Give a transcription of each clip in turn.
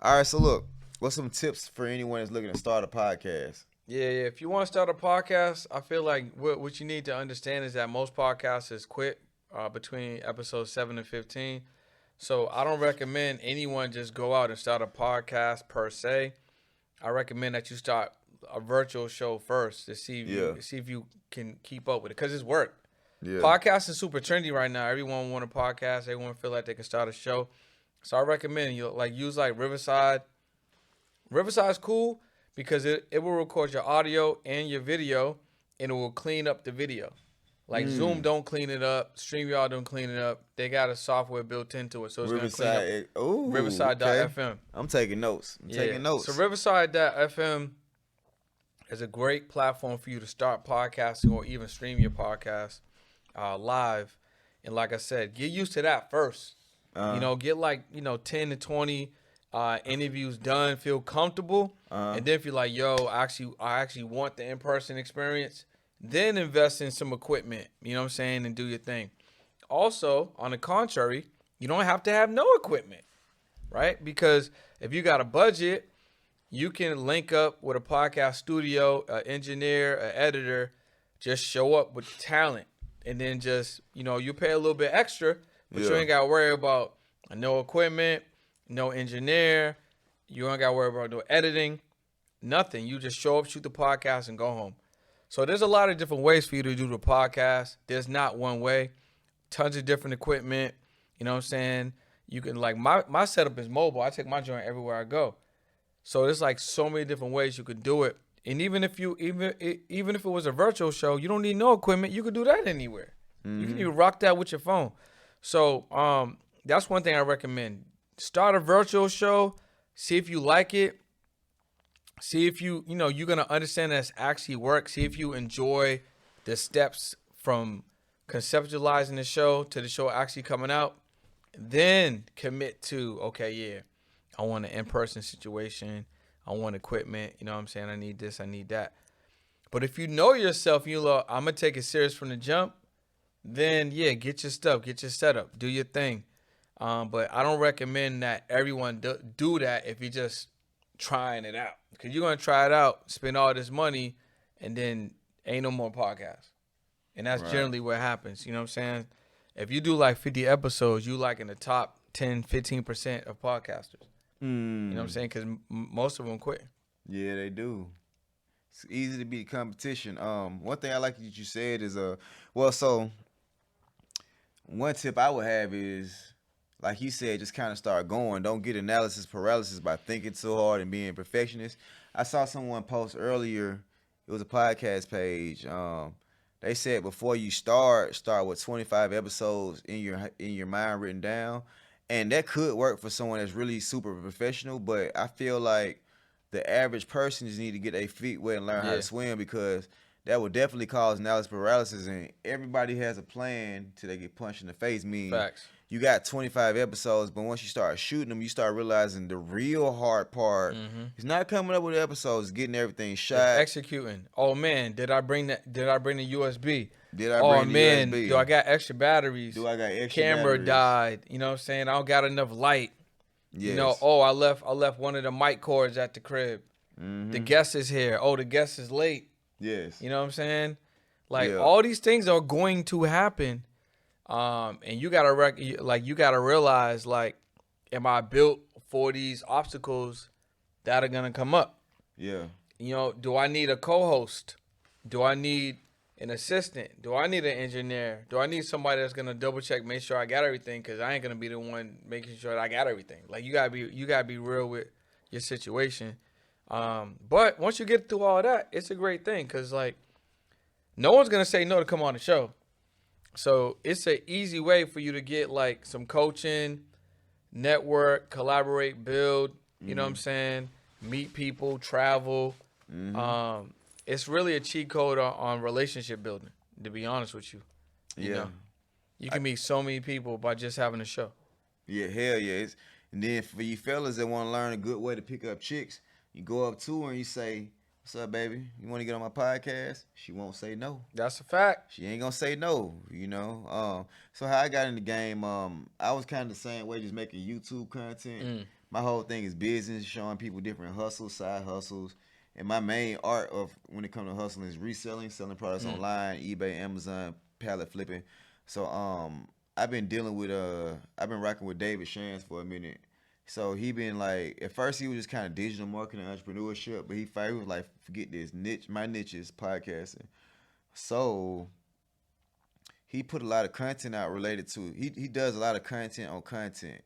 All right, so look, what's some tips for anyone that's looking to start a podcast? Yeah. If you want to start a podcast, I feel like what you need to understand is that most podcasters quit between episodes 7 and 15. So I don't recommend anyone just go out and start a podcast per se. I recommend that you start a virtual show first to Yeah, see if you can keep up with it because it's work. yeah, Podcasting is super trendy right now. Everyone want a podcast. Everyone feel like they can start a show. So I recommend you use like Riverside. Riverside's cool because it will record your audio and your video, and it will clean up the video. Like Zoom Mm. don't clean it up, StreamYard don't clean it up. They got a software built into it, so it's gonna clean up. Riverside. Oh, okay. Riverside.fm. I'm taking notes. I'm Yeah. taking So notes. Riverside.fm is a great platform for you to start podcasting or even stream your podcast live. And like I said, get used to that first. Get 10 to 20 interviews done, feel comfortable. And then if you're like, yo, I actually want the in-person experience, then invest in some equipment, you know what I'm saying, and do your thing. Also, on the contrary, you don't have to have no equipment, right? Because if you got a budget, you can link up with a podcast studio, an engineer, an editor, just show up with talent. And then just, you pay a little bit extra, but you Yeah. ain't got to worry about no equipment, no engineer. You ain't got to worry about no editing, nothing. You just show up, shoot the podcast, and go home. So there's a lot of different ways for you to do the podcast. There's not one way. Tons of different equipment. You know what I'm saying? You can my setup is mobile. I take my joint everywhere I go. So there's like so many different ways you could do it. And even if it was a virtual show, you don't need no equipment. You could do that anywhere. You can even rock that with your phone. So that's one thing I recommend. Start a virtual show. See if you like it. See if you're gonna understand that it's actually work. See if you enjoy the steps from conceptualizing the show to the show actually coming out. Then commit to, okay, yeah, I want an in-person situation. I want equipment. You know what I'm saying? I need this. I need that. But if you know yourself, I'm going to take it serious from the jump, then, yeah, get your stuff. Get your setup. Do your thing. But I don't recommend that everyone do that if you're just trying it out. Because you're going to try it out, spend all this money, and then ain't no more podcasts. And that's Right. generally what happens. You know what I'm saying? If you do like 50 episodes, you like in the top 10, 15% of podcasters. You know what I'm saying? Because most of them quit. Yeah, they do. It's easy to beat competition. One thing I like that you said is so one tip I would have is, like you said, just kind of start going. Don't get analysis paralysis by thinking too hard and being perfectionist. I saw someone post earlier. It was a podcast page. They said before you start with 25 episodes in your mind written down, and that could work for someone that's really super professional. But I feel like the average person just need to get their feet wet and learn how Yeah. to swim, because that would definitely cause analysis paralysis, and everybody has a plan till they get punched in the face. Meaning, Facts. you got 25 episodes, but once you start shooting them, you start realizing the real hard part is not coming up with episodes, getting everything It's shot. executing. Oh man, did I bring the USB? Did I Oh bring the man, USB? do I got extra batteries? Do I got extra Camera batteries? died. You know what I'm saying? I don't got enough light. Yes. I left one of the mic cords at the crib. The guest is here. Oh, the guest is late. Yes. You know what I'm saying? Like Yeah. all these things are going to happen. And you gotta realize, like, am I built for these obstacles that are gonna come up? Yeah. Do I need a co-host? Do I need an assistant? Do I need an engineer? Do I need somebody that's gonna double check, make sure I got everything? Cause I ain't gonna be the one making sure that I got everything. Like you gotta be real with your situation. But once you get through all that, it's a great thing. Cause like no one's gonna say no to come on the show. So it's an easy way for you to get like some coaching, network, collaborate, build. You know what I'm saying? Meet people, travel. It's really a cheat code on relationship building, to be honest with you. You can meet so many people by just having a show. Yeah, hell yeah. And then for you fellas that want to learn a good way to pick up chicks, you go up to her and you say, "What's up, baby? You want to get on my podcast?" She won't say no. That's a fact. She ain't gonna say no, So how I got in the game, I was kind of the same way, just making YouTube content. my whole thing is business, showing people different hustles, side hustles. And my main art of when it comes to hustling is reselling, selling products Mm. online, eBay, Amazon, pallet flipping. So I've been dealing with I've been rocking with David Shands for a minute. So he been like at first he was just kind of digital marketing entrepreneurship, but he was like forget this niche. My niche is podcasting. So he put a lot of content out related to he does a lot of content on content.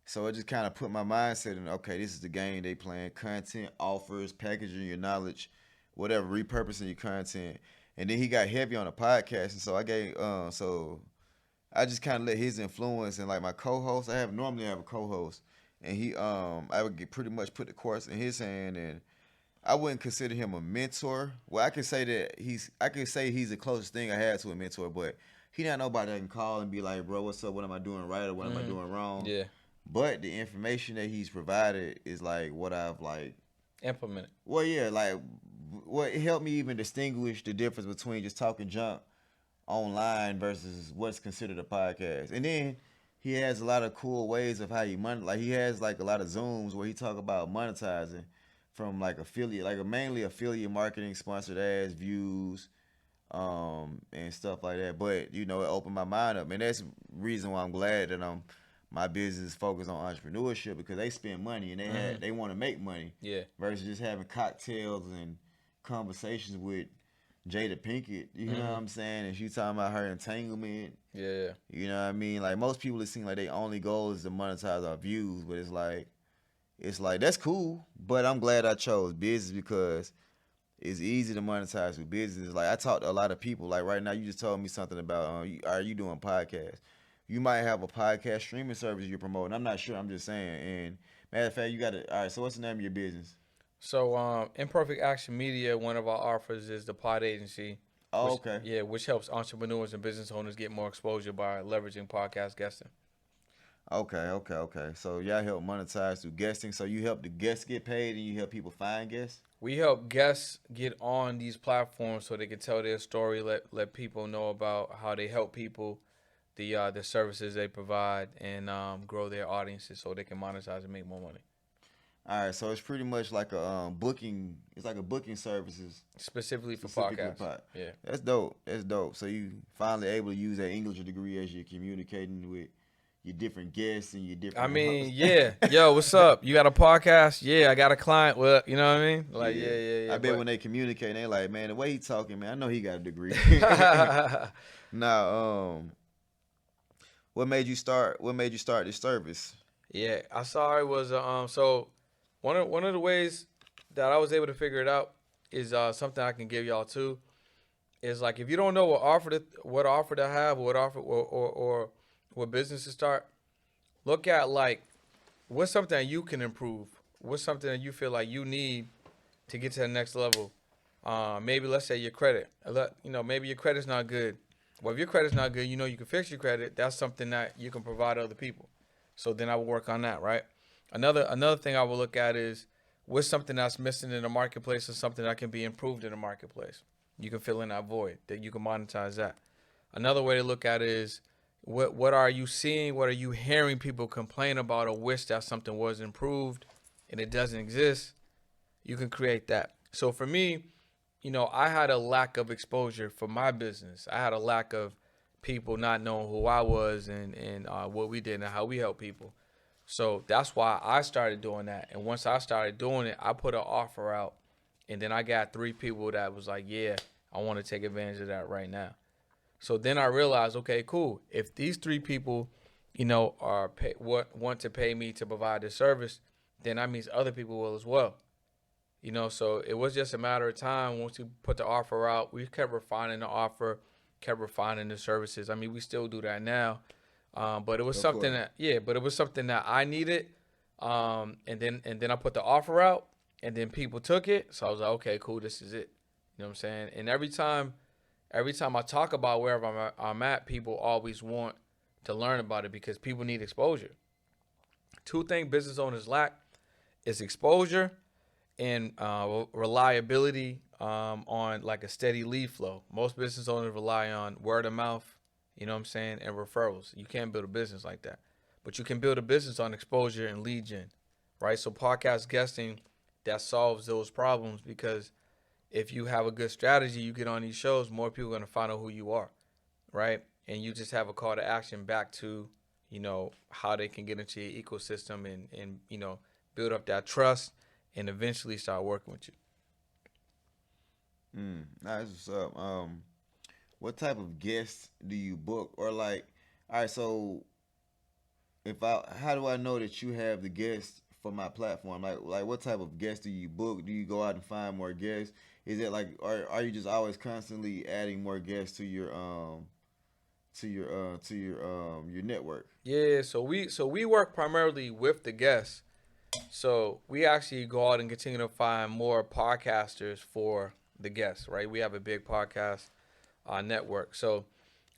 So it just kind of put my mindset in, okay, this is the game they playing. Content, offers, packaging your knowledge, whatever, repurposing your content. And then he got heavy on the podcast. And so so I just kind of let his influence and like my co-host, normally have a co-host. And I would get pretty much put the course in his hand, and I wouldn't consider him a mentor. Well, I can say he's the closest thing I had to a mentor, but he not nobody I can call and be like, bro, what's up? What am I doing right or what am I Mm-hmm. doing wrong? Yeah. But the information that he's provided is like what I've like. Implement it. Well, yeah, like what it helped me even distinguish the difference between just talking junk online versus what's considered a podcast. And then he has a lot of cool ways of how you money. Like he has like a lot of zooms where he talk about monetizing from like affiliate, like mainly affiliate marketing, sponsored ads, views, and stuff like that. But you know, it opened my mind up, and that's the reason why I'm glad that my business is focused on entrepreneurship because they spend money and Mm-hmm. they want to make money Yeah. versus just having cocktails and conversations with Jada Pinkett. You know what Mm-hmm. I'm saying? And she talking about her entanglement. Yeah. You know what I mean? Like most people, it seem like their only goal is to monetize our views, but it's like that's cool. But I'm glad I chose business because it's easy to monetize with business. Like I talk to a lot of people. Like right now, you just told me something about are you doing podcasts? You might have a podcast streaming service you're promoting. I'm not sure. I'm just saying. And matter of fact, you got to. All right. So what's the name of your business? So, Imperfect Action Media, one of our offers is the Pod Agency, Oh, which okay. yeah, which helps entrepreneurs and business owners get more exposure by leveraging podcast guesting. Okay. So y'all help monetize through guesting. So you help the guests get paid, and you help people find guests. We help guests get on these platforms so they can tell their story, let people know about how they help people, the services they provide, and grow their audiences so they can monetize and make more money. All right. So it's pretty much like a booking. It's like a booking services Specifically for specifically podcasts. pot. Yeah. That's dope. That's dope. So you finally able to use that English degree as you're communicating with your different guests and your I different mean, hosts. yeah. Yo, what's up? You got a podcast? Yeah, I got a client. Well, you know what I mean? Like, Yeah. yeah. I bet when they communicate, they like, man, the way he talking, man, I know he got a degree. But Now, what made you start? What made you start this service? yeah, I saw it was so one of the ways that I was able to figure it out is something I can give y'all too. Is like if you don't know what offer to have, or what business to start, look at like what's something that you can improve. What's something that you feel like you need to get to the next level. Maybe let's say your credit. Maybe your credit's not good. Well, if your credit's not good, you can fix your credit. That's something that you can provide to other people. So then I will work on that, right? Another thing I will look at is what's something that's missing in the marketplace or something that can be improved in the marketplace. You can fill in that void that you can monetize that. Another way to look at it is what are you seeing? What are you hearing people complain about or wish that something was improved and it doesn't exist? You can create that. So for me, I had a lack of exposure for my business. I had a lack of people not knowing who I was and what we did and how we help people. So that's why I started doing that. And once I started doing it, I put an offer out, and then I got 3 people that was like, "Yeah, I want to take advantage of that right now." So then I realized, okay, cool. If these 3 people, want to pay me to provide this service, then that means other people will as well. So it was just a matter of time. Once we put the offer out, we kept refining the offer, kept refining the services. I mean, we still do that now. But it was Of something course. that, yeah, but it was something that I needed. And then I put the offer out, and then people took it. So I was like, okay, cool, this is it. You know what I'm saying? And every time I talk about wherever I'm at, people always want to learn about it because people need exposure. 2 things business owners lack is exposure and reliability on like a steady lead flow. Most business owners rely on word of mouth, you know what I'm saying, and referrals. You can't build a business like that. But you can build a business on exposure and lead gen. right? So podcast guesting, that solves those problems, because if you have a good strategy, you get on these shows, more people are going to find out who you are, right? And you just have a call to action back to, how they can get into your ecosystem and build up that trust and eventually start working with you. That's what's up. What type of guests do you book, or like, all right, so how do I know that you have the guests for my platform? Like what type of guests do you book? Do you go out and find more guests? Is it like, are you just always constantly adding more guests to your network? Yeah, so we work primarily with the guests. So we actually go out and continue to find more podcasters for the guests, right? We have a big podcast network. So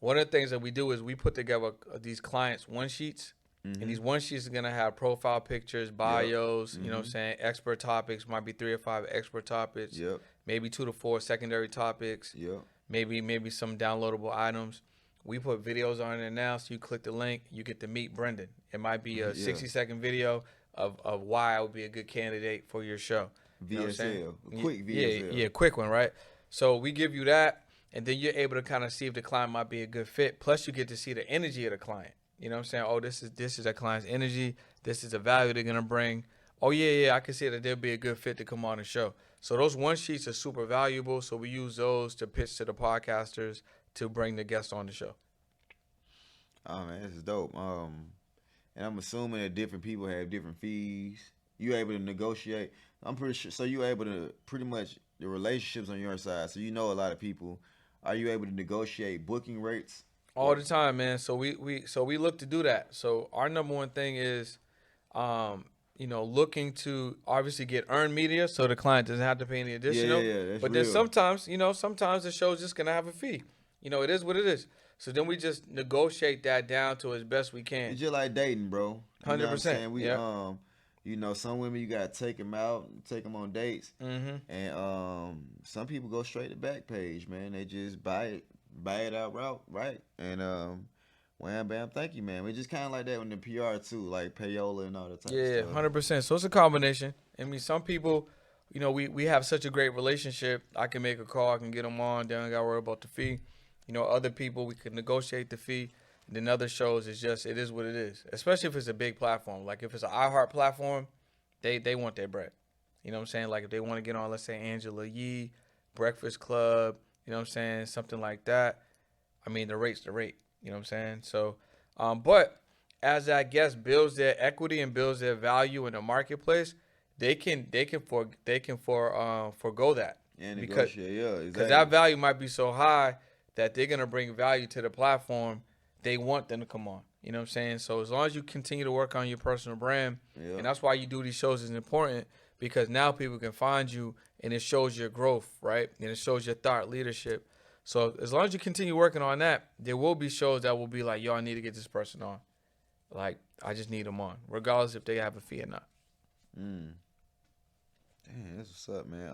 one of the things that we do is we put together these clients one sheets, and these Mm-hmm. one sheets are gonna have profile pictures, Yep. bios. You know what I'm Mm-hmm. saying? Expert topics might be 3 or 5 expert topics, Yep. maybe 2 to 4 secondary topics, Yep. maybe some downloadable items. We put videos on there now, so you click the link, you get to meet Brendan. It might be a Yeah. 60-second video of why I would be a good candidate for your show. You know what I'm saying? VSL. A quick Yeah, VSL. yeah, quick one, right? So we give you that, and then you're able to kind of see if the client might be a good fit. Plus, you get to see the energy of the client. You know what I'm saying? Oh, this is a client's energy. This is the value they're gonna bring. Oh yeah, I can see that they'll be a good fit to come on the show. So those one sheets are super valuable. So we use those to pitch to the podcasters to bring the guests on the show. Oh man, this is dope. And I'm assuming that different people have different fees. You able to negotiate. I'm pretty sure. So you able to pretty much the relationships on your side. So you know a lot of people. Are you able to negotiate booking rates? All Or the time, man. So we look to do that. So our number one thing is, looking to obviously get earned media, so the client doesn't have to pay any yeah, yeah, additional. yeah. That's But then real. sometimes the show's just gonna have a fee. It is what it is. So then we just negotiate that down to as best we can. It's just like dating, bro. You know what I'm 100%. saying? Yeah. Some women you gotta take them out, take them on dates, Mhm. and some people go straight to back page, man. They just buy it out route, right? And wham bam, thank you, man. We just kind of like that with the PR too, like payola and all that type of Yeah, stuff. 100%. So it's a combination. I mean, some people, we have such a great relationship. I can make a call, I can get them on. They don't got to worry about the fee. Other people, we can negotiate the fee. And then other shows, it is what it is. Especially if it's a big platform. Like if it's an iHeart platform, they want their bread. You know what I'm saying? Like if they want to get on, let's say Angela Yee, Breakfast Club, you know what I'm saying? Something like that. I mean, the rate's the rate. You know what I'm saying? So, but as that guest builds their equity and builds their value in the marketplace, they can forgo that, And because negotiate, yeah, that exactly. value might be so high that they're gonna bring value to the platform. They want them to come on. You know what I'm saying? So as long as you continue to work on your personal brand, Yeah, and that's why you do these shows is important, because now people can find you and it shows your growth, right? And it shows your thought leadership. So as long as you continue working on that, there will be shows that will be like, yo, I need to get this person on. Like, I just need them on, regardless if they have a fee or not. mm. Damn, that's what's up, man.